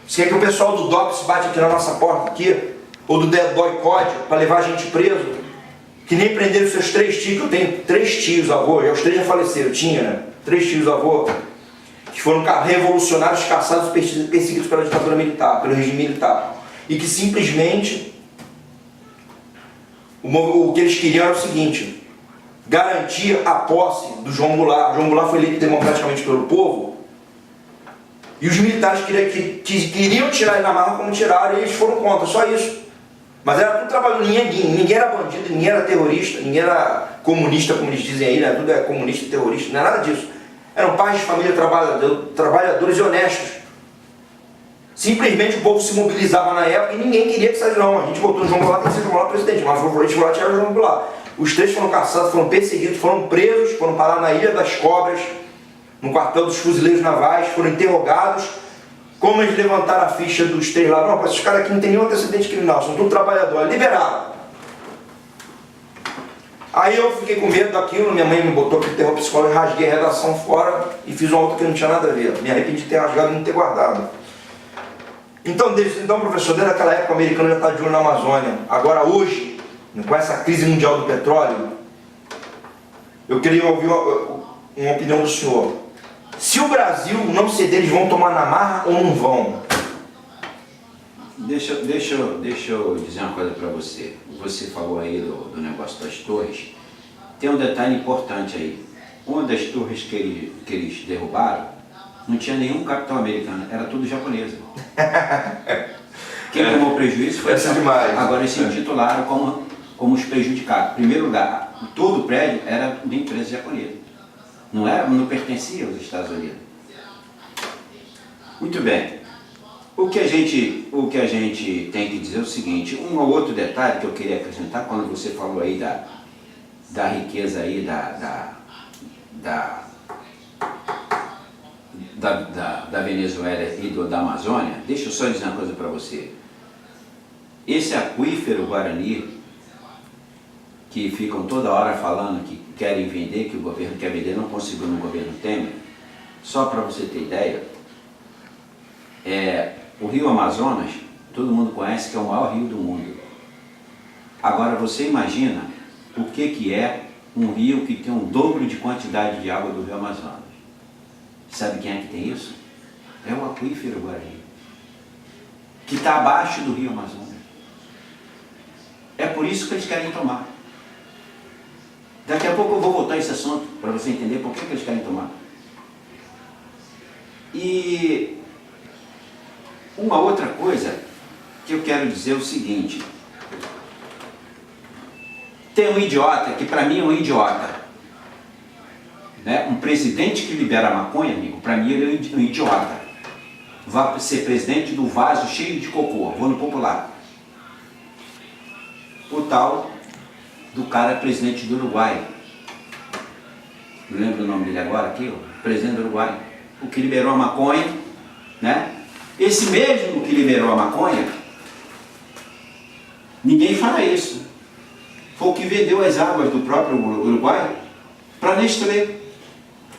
Você quer que o pessoal do DOPS bate aqui na nossa porta, aqui? Ou do boicote, para levar a gente preso? Que nem prenderam seus 3 tios, que eu tenho 3 tios avô, e os 3 já faleceram, tinha, né? 3 tios avô, que foram revolucionários, caçados, perseguidos pela ditadura militar, pelo regime militar. E que simplesmente, o que eles queriam era o seguinte: garantir a posse do João Goulart. O João Goulart foi eleito democraticamente pelo povo, e os militares queriam tirar ele na marra como tiraram, e eles foram contra, só isso. Mas era tudo trabalho, ninguém era bandido, ninguém era terrorista, ninguém era comunista, como eles dizem aí, né? Tudo é comunista e terrorista, não é nada disso. Eram pais de família trabalhadores e honestos. Simplesmente o povo se mobilizava na época e ninguém queria que saísse, não. A gente votou no João Goulart, tem que ser João Goulart presidente, mas o favorito de Goulart era o João Goulart. Os 3 foram caçados, foram perseguidos, foram presos, foram parar na Ilha das Cobras, no quartel dos fuzileiros navais, foram interrogados. Como eles levantaram a ficha dos 3 lá, não, esses caras aqui não tem nenhum antecedente criminal, são tudo trabalhadores, liberaram. Aí eu fiquei com medo daquilo, minha mãe me botou para terror psicológico, rasguei a redação fora e fiz uma outra que não tinha nada a ver. Me arrependi de ter rasgado e não ter guardado. Então, professor, desde aquela época o americano já está de olho na Amazônia. Agora, hoje, com essa crise mundial do petróleo, eu queria ouvir uma opinião do senhor. Se o Brasil não ceder, eles vão tomar na marra ou não vão? Deixa eu dizer uma coisa para você. Você falou aí do negócio das torres. Tem um detalhe importante aí. Uma das torres que eles derrubaram não tinha nenhum capital americano, era tudo japonesa. Quem tomou prejuízo foi demais. Agora eles se intitularam como os prejudicados. Em primeiro lugar, todo o prédio era de empresa japonesa. Não pertencia aos Estados Unidos. Muito bem. O que a gente tem que dizer é o seguinte, um ou outro detalhe que eu queria acrescentar, quando você falou aí da riqueza aí da Venezuela e da Amazônia, deixa eu só dizer uma coisa para você. Esse aquífero Guarani, que ficam toda hora falando que querem vender, que o governo quer vender, não conseguiu no governo Temer, só para você ter ideia, o rio Amazonas, todo mundo conhece que é o maior rio do mundo. Agora você imagina o que é um rio que tem o dobro de quantidade de água do rio Amazonas. Sabe quem é que tem isso? É o aquífero Guarani, que está abaixo do rio Amazonas. É por isso que eles querem tomar. Daqui a pouco eu vou voltar a esse assunto, para você entender por que eles querem tomar. E uma outra coisa que eu quero dizer é o seguinte. Tem um idiota, que para mim é um idiota. Né? Um presidente que libera a maconha, amigo, para mim ele é um idiota. Vai ser presidente do vaso cheio de cocô, vou no popular. O tal do cara presidente do Uruguai. Não lembro o nome dele agora aqui, o presidente do Uruguai. O que liberou a maconha, né? Esse mesmo que liberou a maconha, ninguém fala isso. Foi o que vendeu as águas do próprio Uruguai para Nestlé.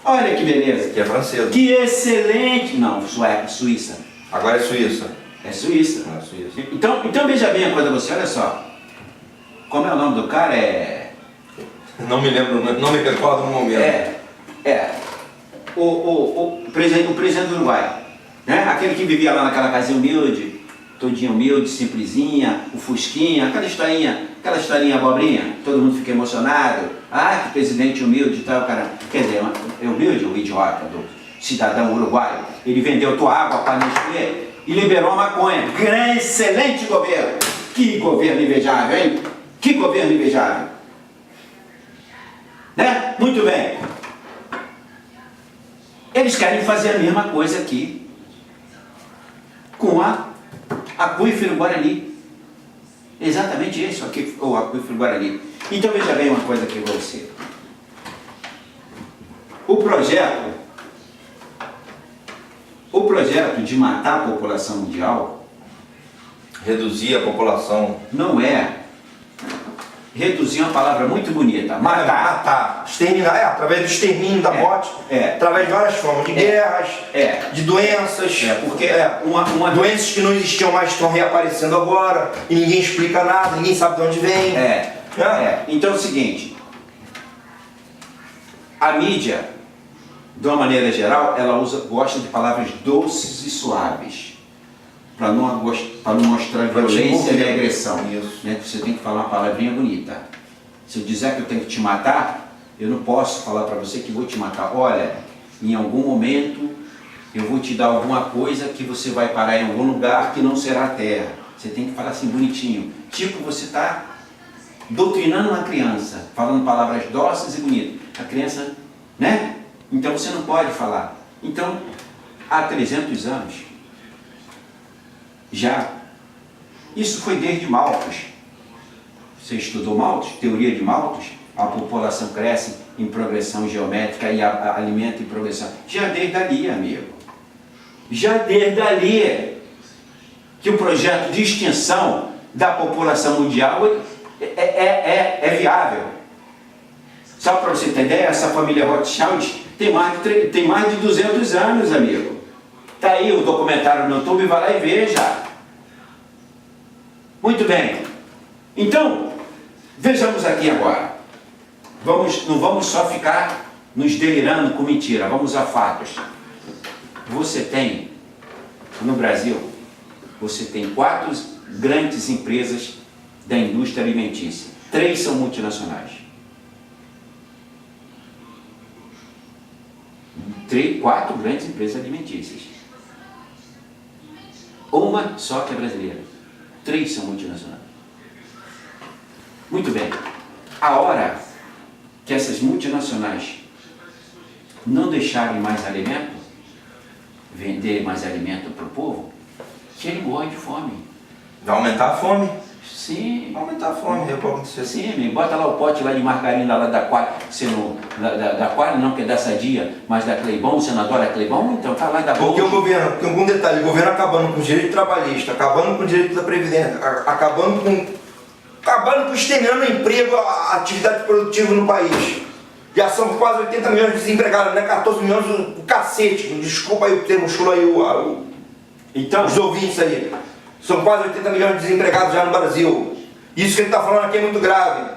Olha que beleza. Que é francesa. Que excelente. Não, Suíça. Agora é Suíça. É Suíça. É Suíça. Então veja bem a coisa você, olha só. Como é o nome do cara? Não me lembro, não me recordo no momento. O presidente do Uruguai. Né? Aquele que vivia lá naquela casinha humilde, todinha humilde, simplesinha, o Fusquinha, aquela historinha abobrinha, todo mundo fica emocionado. Ah, que presidente humilde e tal, cara. Quer dizer, é humilde o idiota do cidadão uruguaio. Ele vendeu tua água para Nestlé e liberou a maconha. Grande, excelente governo. Que governo invejável, hein? Que governo invejável. Né? Muito bem. Eles querem fazer a mesma coisa aqui com a aquífero Guarani. Exatamente isso, aqui, o aquífero Guarani. Então veja bem uma coisa que você. O projeto de matar a população mundial, Reduzir a população. não é reduzir uma palavra muito bonita, matar. Matar. Exterminar. Através do extermínio da morte. Através de várias formas. De guerras, de doenças. Porque doenças que não existiam mais estão reaparecendo agora. E ninguém explica nada, ninguém sabe de onde vem. Então é o seguinte. A mídia, de uma maneira geral, ela gosta de palavras doces e suaves. Para não mostrar violência e agressão. Né? Você tem que falar uma palavrinha bonita. Se eu dizer que eu tenho que te matar, eu não posso falar para você que vou te matar. Olha, em algum momento eu vou te dar alguma coisa que você vai parar em algum lugar que não será a terra. Você tem que falar assim bonitinho. Tipo, você está doutrinando uma criança, falando palavras doces e bonitas. A criança, né? Então você não pode falar. Então, há 300 anos, já. Isso foi desde Malthus. Você estudou Malthus? Teoria de Malthus? A população cresce em progressão geométrica e alimenta em progressão. Já desde ali, amigo. Já desde ali que o projeto de extinção da população mundial é viável. Só para você ter ideia, essa família Rothschild tem mais de 200 anos, amigo. Está aí o documentário no YouTube, vai lá e veja. Muito bem. Então, vejamos aqui agora. Não vamos só ficar nos delirando com mentira, vamos a fatos. Você tem, no Brasil, você tem 4 grandes empresas da indústria alimentícia. 3 são multinacionais. 4 grandes empresas alimentícias. Uma só que é brasileira. 3 são multinacionais. Muito bem. A hora que essas multinacionais não deixarem mais alimento, vender mais alimento para o povo, que ele morre de fome. Vai aumentar a fome? Sim. Vai aumentar a fome, é para acontecer. Sim, bota lá o pote lá de margarina lá da Qualy, da Qualy não, que é da Sadia, mas da Cleibon, você não adora Cleibon? Então tá lá da Porque o governo, porque algum detalhe, o governo acabando com o direito trabalhista, acabando com o direito da Previdência, acabando com exterminando o emprego, a atividade produtiva no país. Já são quase 80 milhões de desempregados, né? 14 milhões o cacete, desculpa aí o termo chulo aí, então, os ouvintes aí. São quase 80 milhões de desempregados já no Brasil. Isso que ele está falando aqui é muito grave.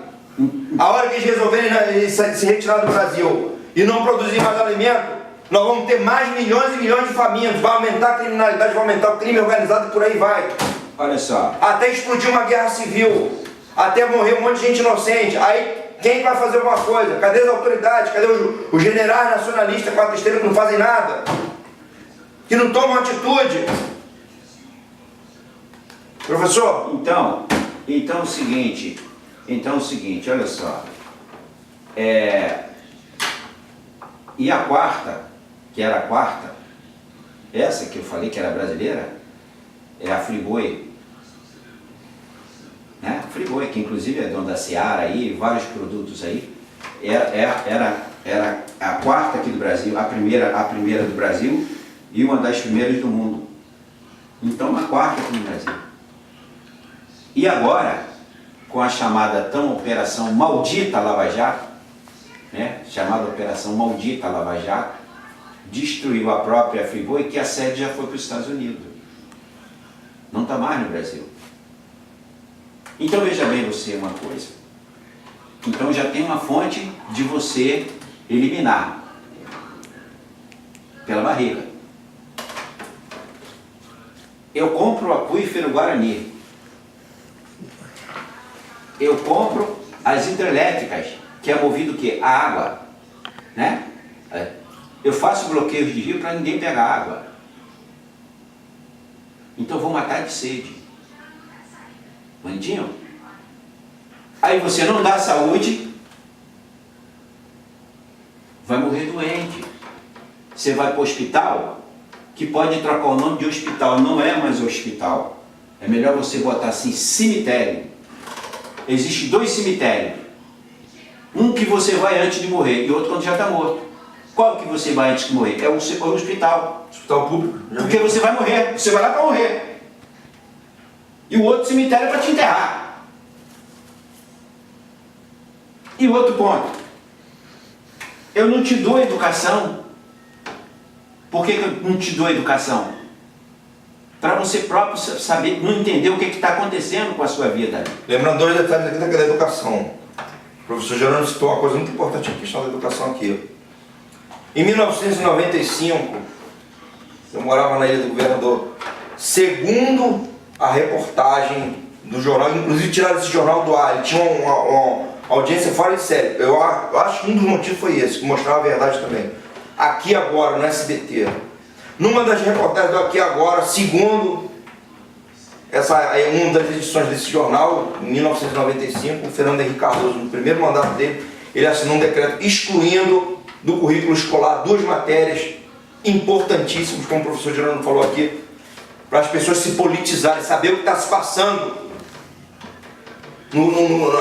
A hora que eles resolverem se retirar do Brasil e não produzir mais alimento, nós vamos ter mais milhões e milhões de famintos. Vai aumentar a criminalidade, vai aumentar o crime organizado e por aí vai. Olha só. Até explodir uma guerra civil. Até morrer um monte de gente inocente. Aí quem vai fazer alguma coisa? Cadê as autoridades? Cadê os generais nacionalistas, 4 estrelas que não fazem nada? Que não tomam atitude? Professor? Então é o seguinte, olha só. E a quarta, que era a quarta, essa que eu falei que era brasileira, é a Friboi. Né? Friboi, que inclusive é dona da Seara aí, vários produtos aí. Era a quarta aqui do Brasil, a primeira do Brasil e uma das primeiras do mundo. Então a quarta aqui no Brasil. E agora, com a chamada tão Operação Maldita Lava Jato, né? Chamada Operação Maldita Lava Jato, destruiu a própria Friboi, que a sede já foi para os Estados Unidos. Não está mais no Brasil. Então veja bem você uma coisa. Então já tem uma fonte de você eliminar pela barriga. Eu compro o aquífero Guarani. Eu compro as hidrelétricas, que é movido o quê? A água. Né? Eu faço bloqueios de rio para ninguém pegar água. Então eu vou matar de sede. Bonitinho? Aí você não dá saúde, vai morrer doente. Você vai para o hospital, que pode trocar o nome de hospital, não é mais hospital. É melhor você botar assim, cemitério. Existem 2 cemitérios. Um que você vai antes de morrer e outro quando já está morto. Qual que você vai antes de morrer? É o hospital. Hospital público. Porque você vai morrer, você vai lá para morrer. E o outro cemitério é para te enterrar. E outro ponto, eu não te dou educação. Por que eu não te dou educação? Para você próprio saber, não entender o que está acontecendo com a sua vida. Lembrando dois detalhes aqui da educação. O professor Gerônimo citou uma coisa muito importante, a questão da educação aqui. Em 1995, eu morava na Ilha do Governador. Segundo a reportagem do jornal, inclusive tiraram esse jornal do ar, ele tinha uma audiência fora de série. Eu acho que um dos motivos foi esse, que mostrava a verdade também. Aqui Agora, no SBT. Numa das reportagens do Aqui Agora, segundo uma das edições desse jornal, em 1995, o Fernando Henrique Cardoso, no primeiro mandato dele, ele assinou um decreto excluindo do currículo escolar duas matérias importantíssimas, como o professor Gerônimo falou aqui, para as pessoas se politizarem, saber o que está se passando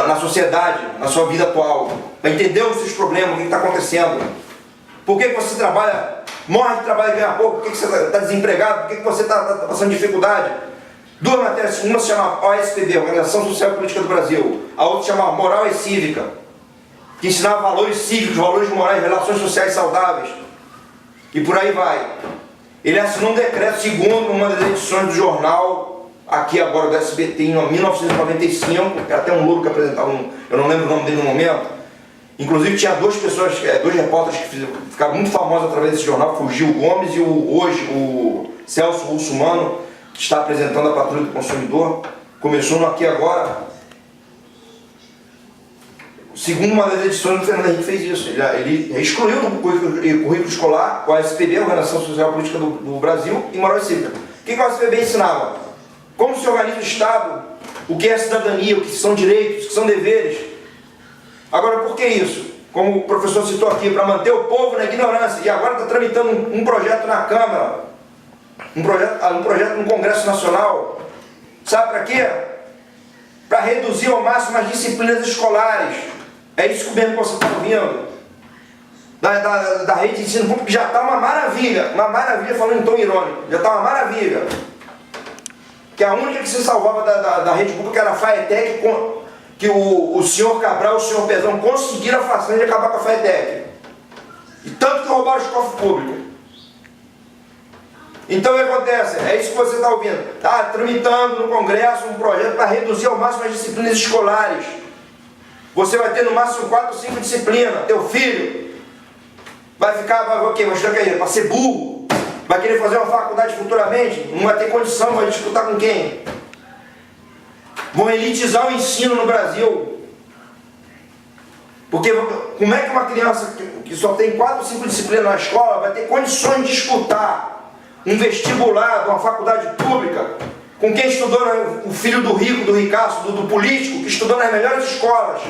na sociedade, na sua vida atual, para entender os seus problemas, o que está acontecendo. Por que você trabalha, morre de trabalho e ganha pouco? Por que você está desempregado? Por que você está passando dificuldade? Duas matérias, uma se chama OSPB, Organização Social e Política do Brasil, a outra se chama Moral e Cívica, que ensinava valores cívicos, valores morais, relações sociais saudáveis, e por aí vai. Ele assinou um decreto, segundo uma das edições do jornal Aqui Agora do SBT, em 1995, até um louro que apresentava, eu não lembro o nome dele no momento. Inclusive tinha dois repórteres que ficaram muito famosos através desse jornal, que foi o Gil Gomes e hoje o Celso Russumano, que está apresentando a Patrulha do Consumidor. Começou no Aqui Agora. Segundo uma das edições, o Fernando Henrique fez isso. Ele excluiu do currículo escolar o ASPB, Organização Social e Política do Brasil, e Moral e Cívica. O que o ASPB ensinava? Como se organiza o Estado, o que é cidadania, o que são direitos, o que são deveres. Agora, por que isso? Como o professor citou aqui, para manter o povo na ignorância. E agora está tramitando um projeto na Câmara, um projeto no Congresso Nacional. Sabe para quê? Para reduzir ao máximo as disciplinas escolares. É isso mesmo que você está ouvindo. Da rede de ensino público, que já está uma maravilha falando em tom irônico, já está uma maravilha. Que a única que se salvava da rede pública era a FAETEC, que o senhor Cabral e o senhor Pezão conseguiram a façanha de acabar com a FAETEC. E tanto que roubaram os cofres públicos. Então o que acontece? É isso que você está ouvindo. Está tramitando no Congresso um projeto para reduzir ao máximo as disciplinas escolares. Você vai ter no máximo 4 ou 5 disciplinas. Teu filho vai querer para ser burro, vai querer fazer uma faculdade futuramente, não vai ter condição, vai disputar com quem? Vão elitizar o ensino no Brasil. Porque como é que uma criança que só tem 4 ou 5 disciplinas na escola vai ter condições de disputar um vestibular de uma faculdade pública com quem estudou, o filho do rico, do ricaço, do político, que estudou nas melhores escolas,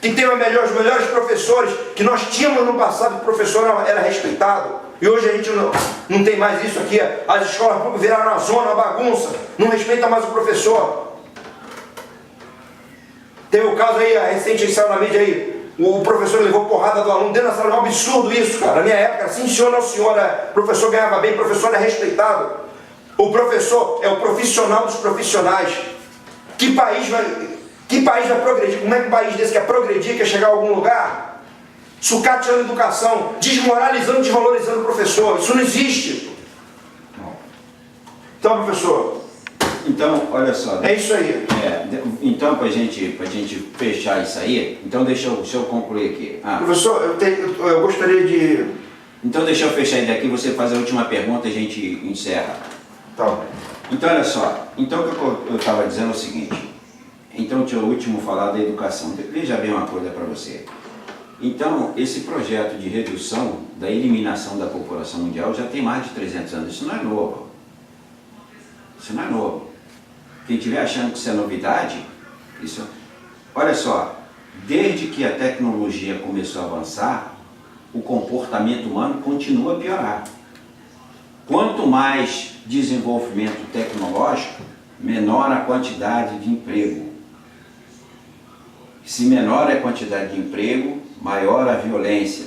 que tem os melhores professores, que nós tínhamos no passado, que o professor era respeitado, e hoje a gente não tem mais isso aqui. As escolas públicas viraram uma zona, uma bagunça, não respeita mais o professor. Teve o caso aí, recente, que saiu na mídia aí, o professor levou porrada do aluno dentro da sala. É um absurdo isso, cara. Na minha época, sim senhor, não senhor, o professor ganhava bem, o professor é respeitado. O professor é o profissional dos profissionais. Que país vai progredir? Como é que um país desse quer progredir, quer chegar a algum lugar? Sucateando a educação, desmoralizando, desvalorizando o professor. Isso não existe. Então, professor... Então, olha só. É isso aí. Então, para gente fechar isso aí, então deixa eu concluir aqui. Professor, eu gostaria de... Então deixa eu fechar daqui, você faz a última pergunta e a gente encerra. Tá. Então, olha só. Então, o que eu estava dizendo é o seguinte. Então, tinha o último falar da educação. Veja bem uma coisa para você. Então, esse projeto de redução da eliminação da população mundial já tem mais de 300 anos. Isso não é novo. Isso não é novo. Quem estiver achando que isso é novidade, isso... Olha só, desde que a tecnologia começou a avançar, o comportamento humano continua a piorar. Quanto mais desenvolvimento tecnológico, menor a quantidade de emprego. Se menor é a quantidade de emprego, maior a violência,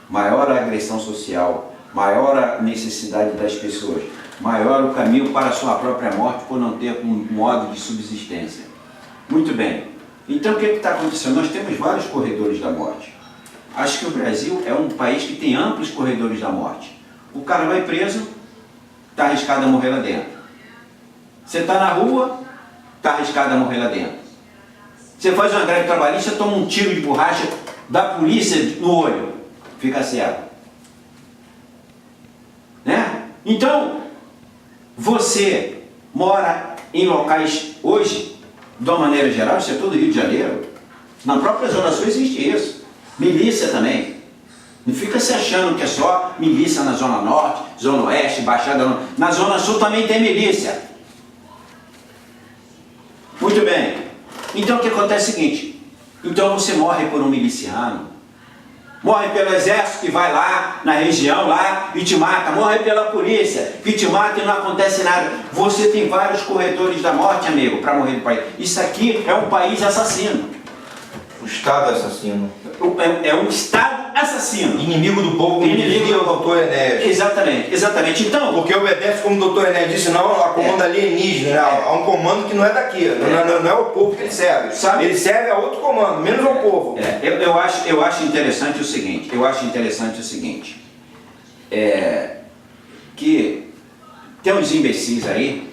maior a agressão social, maior a necessidade das pessoas, maior o caminho para a sua própria morte por não ter um modo de subsistência. Muito bem. Então o que está acontecendo? Nós temos vários corredores da morte. Acho que o Brasil é um país que tem amplos corredores da morte. O cara vai preso, está arriscado a morrer lá dentro. Você está na rua, está arriscado a morrer lá dentro. Você faz uma greve trabalhista, toma um tiro de borracha da polícia no olho, fica cego. Né? Então, você mora em locais hoje, de uma maneira geral, isso é todo Rio de Janeiro, na própria Zona Sul existe isso. Milícia também. Não fica se achando que é só milícia na Zona Norte, Zona Oeste, Baixada. Na Zona Sul também tem milícia. Muito bem. Então o que acontece é o seguinte. Então você morre por um miliciano. Morre pelo exército que vai lá na região lá e te mata. Morre pela polícia que te mata e não acontece nada. Você tem vários corredores da morte, amigo, para morrer no país. Isso aqui é um país assassino. O Estado é assassino. É um Estado assassino. Inimigo do povo, como dizia o doutor Enéas. Exatamente, exatamente. Então, porque obedece, como o doutor Enéas disse, não a comando alienígena, né? A um comando que não é daqui, não é o povo que ele serve. Sabe? Ele serve a outro comando, menos ao povo. Eu acho interessante o seguinte, que tem uns imbecis aí,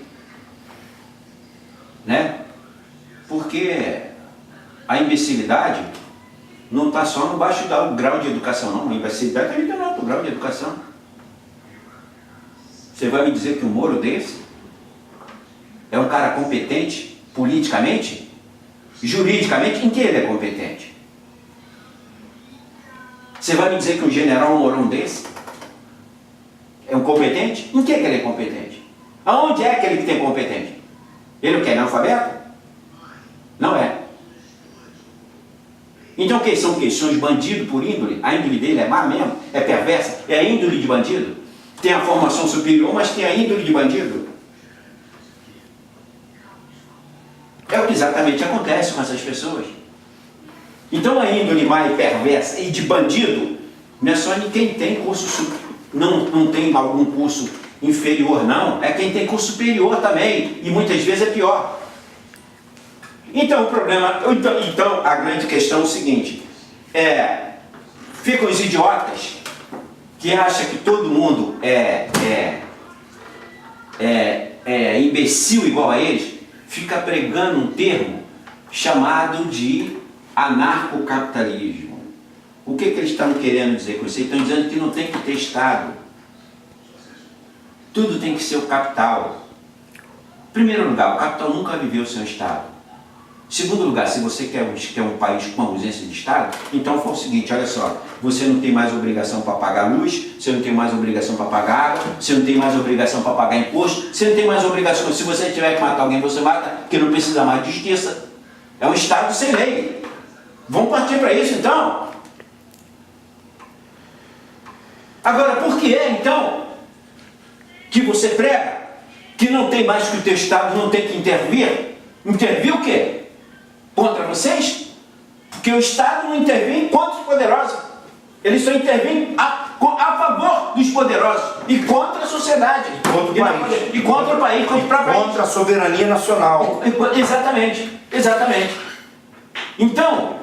né? Porque a imbecilidade não está só no baixo grau de educação, não. A imbecilidade também está no alto grau de educação. Você vai me dizer que um Moro desse é um cara competente politicamente? Juridicamente, em que ele é competente? Você vai me dizer que um general Mourão desse é um competente? Em que ele é competente? Aonde é que ele tem competente? Ele o que? É analfabeto? Não é. Então que são questões bandido por índole? A índole dele é má mesmo? É perversa? É a índole de bandido? Tem a formação superior, mas tem a índole de bandido? É o que exatamente acontece com essas pessoas. Então a índole má e perversa e de bandido não é só quem tem curso não tem algum curso inferior, não. É quem tem curso superior também. E muitas vezes é pior. Então o problema, então a grande questão é o seguinte, ficam os idiotas que acham que todo mundo é imbecil igual a eles, fica pregando um termo chamado de anarcocapitalismo. O que eles estão querendo dizer com isso? Eles estão dizendo que não tem que ter Estado. Tudo tem que ser o capital. Em primeiro lugar, o capital nunca viveu sem o Estado. Segundo lugar, se você quer um país com ausência de Estado, então foi o seguinte, olha só, você não tem mais obrigação para pagar luz, você não tem mais obrigação para pagar água, você não tem mais obrigação para pagar imposto, você não tem mais obrigação, se você tiver que matar alguém, você mata, porque não precisa mais de justiça. É um Estado sem lei. Vamos partir para isso então? Agora, por que é então que você prega que não tem mais que o teu Estado não tem que intervir? Intervir o quê? Contra vocês? Porque o Estado não intervém contra os poderosos. Ele só intervém a favor dos poderosos e contra a sociedade. E contra o país. Contra a soberania nacional. Exatamente. Exatamente. Então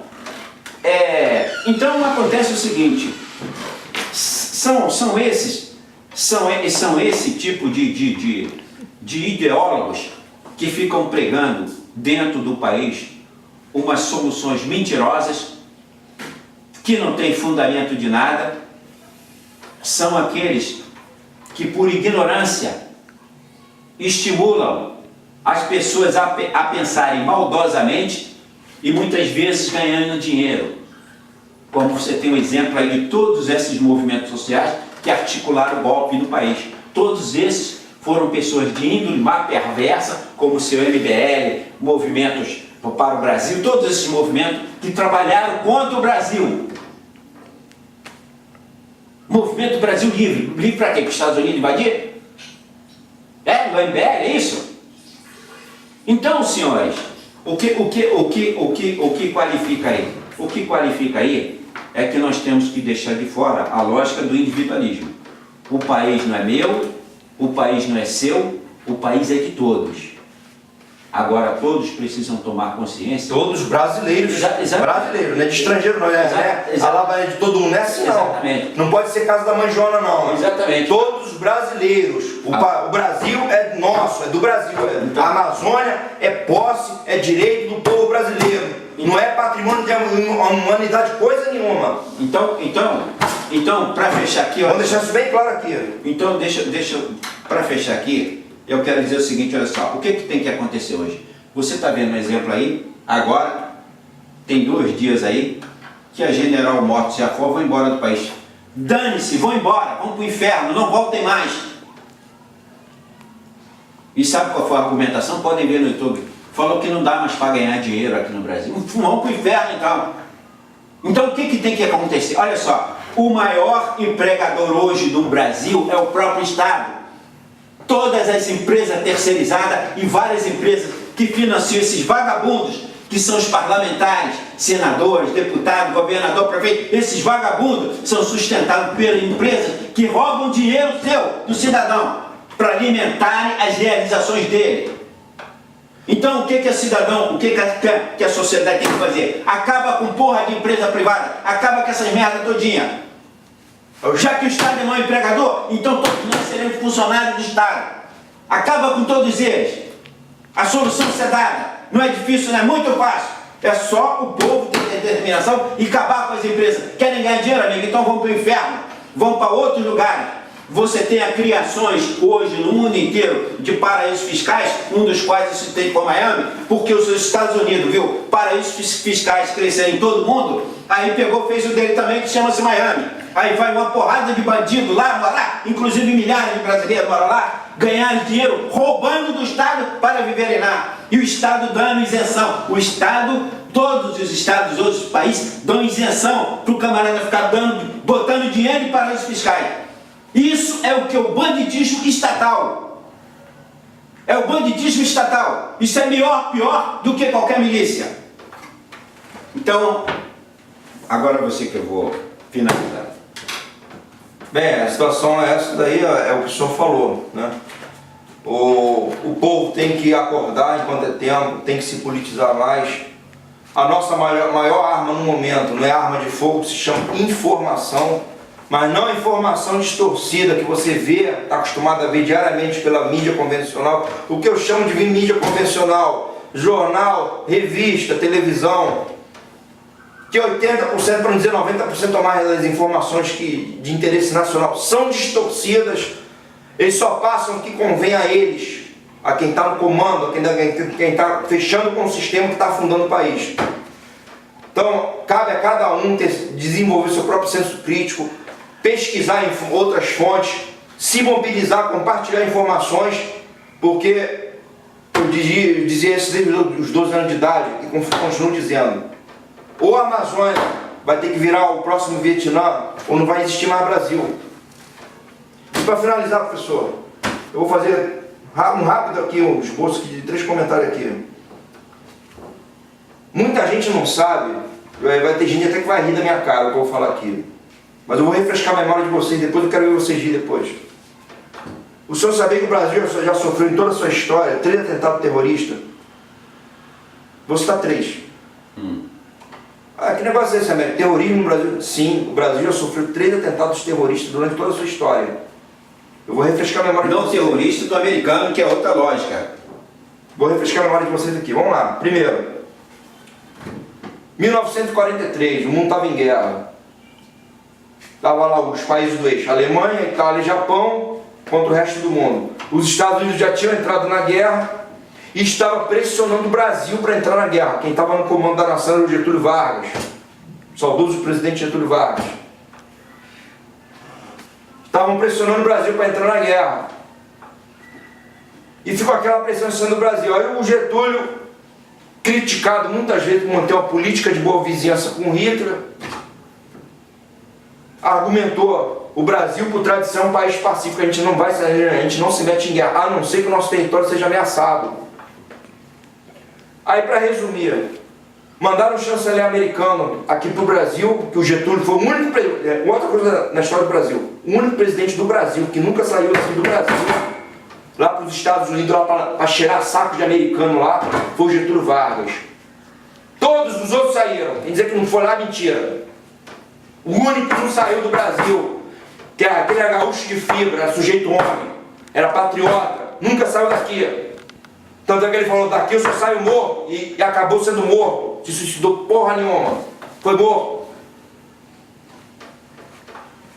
acontece o seguinte. São esse tipo de ideólogos que ficam pregando dentro do país umas soluções mentirosas que não têm fundamento de nada. São aqueles que por ignorância estimulam as pessoas a pensarem maldosamente e muitas vezes ganhando dinheiro. Como você tem um exemplo aí de todos esses movimentos sociais que articularam o golpe no país. Todos esses foram pessoas de índole má perversa, como o seu MBL, movimentos para o Brasil, todos esses movimentos que trabalharam contra o Brasil. Movimento Brasil Livre. Livre para quê? Para os Estados Unidos invadir? O MBL, é isso? Então, senhores, o que qualifica aí? O que qualifica aí é que nós temos que deixar de fora a lógica do individualismo. O país não é meu, o país não é seu, o país é de todos. Agora todos precisam tomar consciência. Todos brasileiros, brasileiros, não é de estrangeiro não, a lava é de todo mundo, não é assim não. Exatamente. Não pode ser casa da manjona não. Exatamente. Todos brasileiros. O Brasil é nosso, é do Brasil. A Amazônia é posse, é direito do povo brasileiro. Não é patrimônio da humanidade coisa nenhuma. Então, para fechar aqui, vamos deixar isso bem claro aqui. Então, para fechar aqui, eu quero dizer o seguinte, olha só, o que tem que acontecer hoje? Você está vendo um exemplo aí, agora, tem 2 dias aí, que a General Motors e a Ford vão embora do país. Dane-se, vão embora, vão para o inferno, não voltem mais. E sabe qual foi a argumentação? Podem ver no YouTube. Falou que não dá mais para ganhar dinheiro aqui no Brasil. Vão para o inferno então. Então o que tem que acontecer? Olha só, o maior empregador hoje do Brasil é o próprio Estado. Todas as empresas terceirizadas e várias empresas que financiam esses vagabundos, que são os parlamentares, senadores, deputados, governador, prefeito, esses vagabundos são sustentados por empresas que roubam dinheiro seu, do cidadão, para alimentarem as realizações dele. Então o que é cidadão, o que a sociedade tem que fazer? Acaba com porra de empresa privada, acaba com essas merdas todinha. Já que o Estado é mau empregador, então todos nós seremos funcionários do Estado. Acaba com todos eles. A solução é dada. Não é difícil, não é muito fácil. É só o povo ter determinação e acabar com as empresas. Querem ganhar dinheiro, amigo? Então vão para o inferno. Vão para outros lugares. Você tem criações hoje no mundo inteiro de paraísos fiscais, um dos quais isso tem com Miami, porque os Estados Unidos viu paraísos fiscais crescerem em todo mundo, aí pegou, fez o dele também, que chama-se Miami. Aí vai uma porrada de bandido lá, morar, inclusive milhares de brasileiros moram lá, ganhar dinheiro roubando do Estado para viverem lá. E o Estado dando isenção. O Estado, todos os estados, outros países, dão isenção para o camarada ficar botando dinheiro em paraísos fiscais. Isso é o que? O banditismo estatal. É o banditismo estatal. Isso é pior do que qualquer milícia. Então, agora você que eu vou finalizar. Bem, a situação é essa daí, é o que o senhor falou, né? O povo tem que acordar enquanto é tempo, tem que se politizar mais. A nossa maior arma no momento não é arma de fogo, se chama informação. Mas não a informação distorcida que você vê, está acostumado a ver diariamente pela mídia convencional, o que eu chamo de mídia convencional, jornal, revista, televisão, que 80%, para não dizer 90% ou mais das informações de interesse nacional são distorcidas, eles só passam o que convém a eles, a quem está no comando, a quem está fechando com o sistema que está afundando o país. Então, cabe a cada um desenvolver seu próprio senso crítico, pesquisar em outras fontes, se mobilizar, compartilhar informações, porque eu dizia isso desde os 12 anos de idade e continuo dizendo, ou a Amazônia vai ter que virar o próximo Vietnã, ou não vai existir mais Brasil. E para finalizar, professor, eu vou fazer um rápido aqui, um esboço de 3 comentários aqui. Muita gente não sabe, vai ter gente até que vai rir da minha cara o que eu vou falar aqui. Mas eu vou refrescar a memória de vocês, depois eu quero ver vocês rir depois. O senhor sabia que o Brasil já sofreu em toda a sua história 3 atentados terroristas? Vou citar 3. Que negócio é esse, América? Terrorismo no Brasil? Sim, o Brasil já sofreu 3 atentados terroristas durante toda a sua história. Eu vou refrescar a memória de vocês. Não terrorista do americano, que é outra lógica. Vou refrescar a memória de vocês aqui. Vamos lá. Primeiro, 1943, o mundo estava em guerra. Estava lá os países do eixo, Alemanha, Itália e Japão, contra o resto do mundo. Os Estados Unidos já tinham entrado na guerra e estava pressionando o Brasil para entrar na guerra. Quem estava no comando da nação era o Getúlio Vargas, o saudoso presidente Getúlio Vargas. Estavam pressionando o Brasil para entrar na guerra. E ficou aquela pressão em cima do Brasil. Aí o Getúlio, criticado muitas vezes por manter uma política de boa vizinhança com Hitler, argumentou, o Brasil por tradição é um país pacífico, a gente não se mete em guerra, a não ser que o nosso território seja ameaçado. Aí, para resumir, mandaram o chanceler americano aqui para o Brasil, que o Getúlio foi o único, outra coisa na história do Brasil, o único presidente do Brasil que nunca saiu assim do Brasil, lá para os Estados Unidos, lá para cheirar saco de americano lá, foi o Getúlio Vargas. Todos os outros saíram. Quem dizer que não foi lá, mentira. O único que não saiu do Brasil, que era aquele gaúcho de fibra, era sujeito homem, era patriota, nunca saiu daqui. Tanto é que ele falou, daqui eu só saio morto, e acabou sendo morto. Se suicidou porra nenhuma. Foi morto.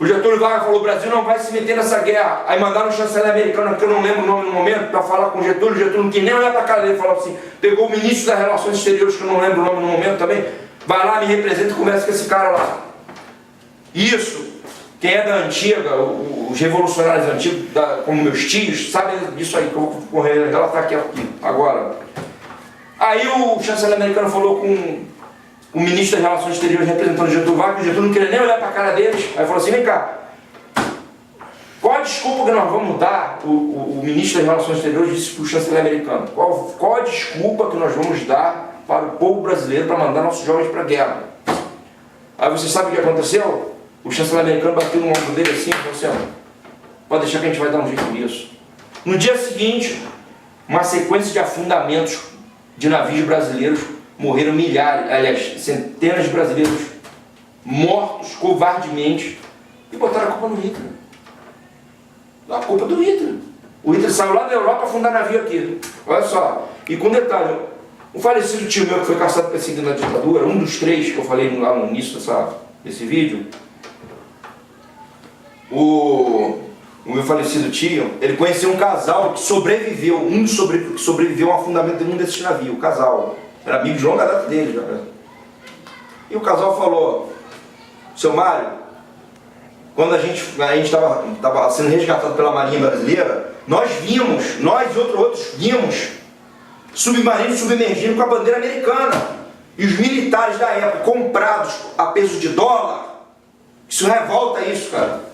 O Getúlio Vargas falou, o Brasil não vai se meter nessa guerra. Aí mandaram um chanceler americano, que eu não lembro o nome no momento, para falar com o Getúlio. O Getúlio não quis nem olhar para a cara dele, falou assim, pegou o ministro das Relações Exteriores, que eu não lembro o nome no momento também, vai lá, me representa e conversa com esse cara lá. Isso, quem é da antiga, os revolucionários antigos, como meus tios, sabem disso aí, que eu vou correr, ela está aqui agora. Aí o chanceler americano falou com o ministro das Relações Exteriores representando o Getúlio Vargas, o Getúlio não queria nem olhar para a cara deles, aí falou assim, vem cá, qual a desculpa que nós vamos dar, o ministro das Relações Exteriores disse para o chanceler americano, qual a desculpa que nós vamos dar para o povo brasileiro para mandar nossos jovens para a guerra? Aí você sabe o que aconteceu? O chanceler americano bateu no ombro dele assim, falou assim, pode deixar que a gente vai dar um jeito nisso. No dia seguinte, uma sequência de afundamentos de navios brasileiros, morreram milhares, aliás, centenas de brasileiros mortos covardemente e botaram a culpa no Hitler. A culpa do Hitler. O Hitler saiu lá da Europa para afundar navio aqui. Olha só. E com detalhe, um falecido tio meu que foi caçado perseguido na ditadura, um dos 3 que eu falei lá no início desse vídeo, o meu falecido tio, ele conheceu um casal que sobreviveu, que sobreviveu ao afundamento de um desses navios, o casal. Era amigo de longa data dele já. E o casal falou, seu Mário, quando a gente estava sendo resgatado pela Marinha Brasileira, nós e outros vimos submarinos submergindo com a bandeira americana. E os militares da época, comprados a peso de dólar, isso revolta isso, cara.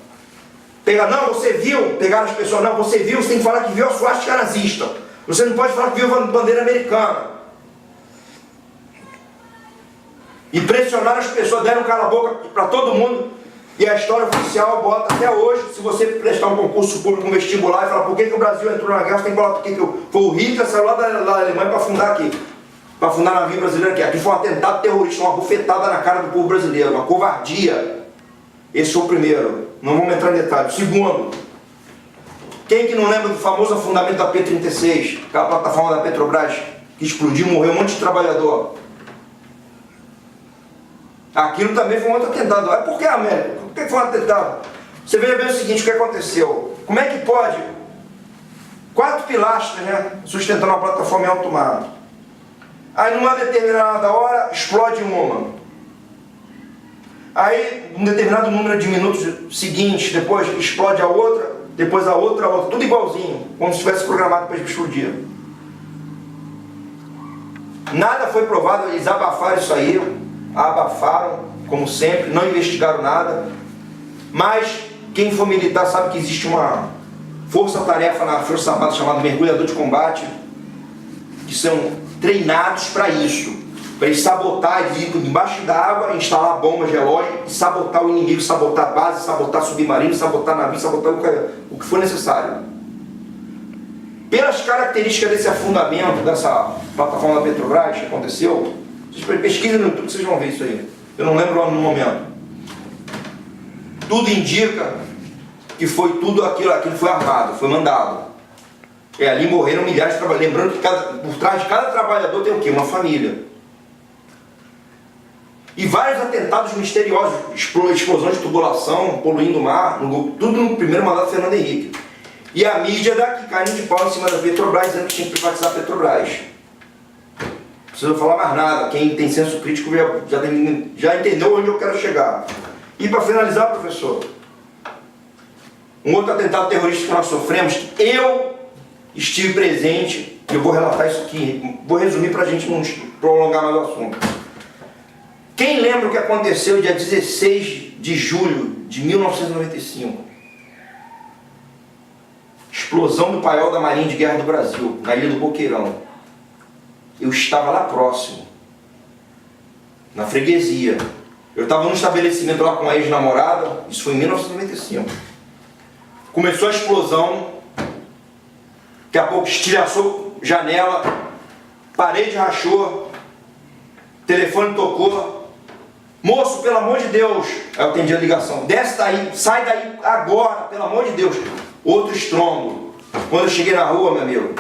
Não, você viu, pegaram as pessoas, não, você viu, você tem que falar que viu a suástica nazista. Você não pode falar que viu a bandeira americana. E pressionaram as pessoas, deram cala a boca para todo mundo. E a história oficial bota até hoje, se você prestar um concurso público, um vestibular, e falar por que o Brasil entrou na guerra, você tem que falar porque foi o Hitler saiu lá da Alemanha para afundar aqui. Para afundar navio brasileiro aqui. Aqui foi um atentado terrorista, uma bufetada na cara do povo brasileiro, uma covardia. Esse foi o primeiro. Não vamos entrar em detalhes. O segundo, quem que não lembra do famoso afundamento da P-36, aquela plataforma da Petrobras, que explodiu, morreu um monte de trabalhador? Aquilo também foi um outro atentado. Por que, América? Por que foi um atentado? Você veja bem o seguinte, o que aconteceu. Como é que pode 4 pilastras, né, sustentando uma plataforma em alto mar? Aí numa determinada hora explode uma. Aí um determinado número de minutos seguintes, depois explode a outra, depois a outra, tudo igualzinho, como se tivesse programado para explodir. Nada foi provado, eles abafaram isso aí, abafaram, como sempre, não investigaram nada. Mas quem for militar sabe que existe uma força-tarefa na Força Armada chamada mergulhador de combate, que são treinados para isso. Para eles sabotar, eles ir embaixo da água, instalar bombas relógio, sabotar o inimigo, sabotar a base, sabotar submarino, sabotar navio, sabotar o que for necessário. Pelas características desse afundamento, dessa plataforma da Petrobras que aconteceu, vocês pesquisem no YouTube, vocês vão ver isso aí. Eu não lembro no momento. Tudo indica que foi tudo aquilo foi armado, foi mandado. Ali morreram milhares de trabalhadores. Lembrando que por trás de cada trabalhador tem o quê? Uma família. E vários atentados misteriosos, explosões de tubulação, poluindo o mar, tudo no primeiro mandato do Fernando Henrique. E a mídia daqui caindo de pau em cima da Petrobras, dizendo que tinha que privatizar a Petrobras. Não precisa falar mais nada, quem tem senso crítico já entendeu onde eu quero chegar. E para finalizar, professor, um outro atentado terrorista que nós sofremos, eu estive presente, eu vou relatar isso aqui, vou resumir para a gente não prolongar mais o assunto. Quem lembra o que aconteceu dia 16 de julho de 1995? Explosão do paiol da Marinha de Guerra do Brasil, na Ilha do Boqueirão. Eu estava lá próximo, na freguesia. Eu estava num estabelecimento lá com a ex-namorada, isso foi em 1995. Começou a explosão, Daqui a pouco estilhaçou janela, parede rachou, telefone tocou. Moço, pelo amor de Deus, aí eu atendi a ligação. Desce daí, sai daí agora, pelo amor de Deus. Outro estrondo. Quando eu cheguei na rua, meu amigo,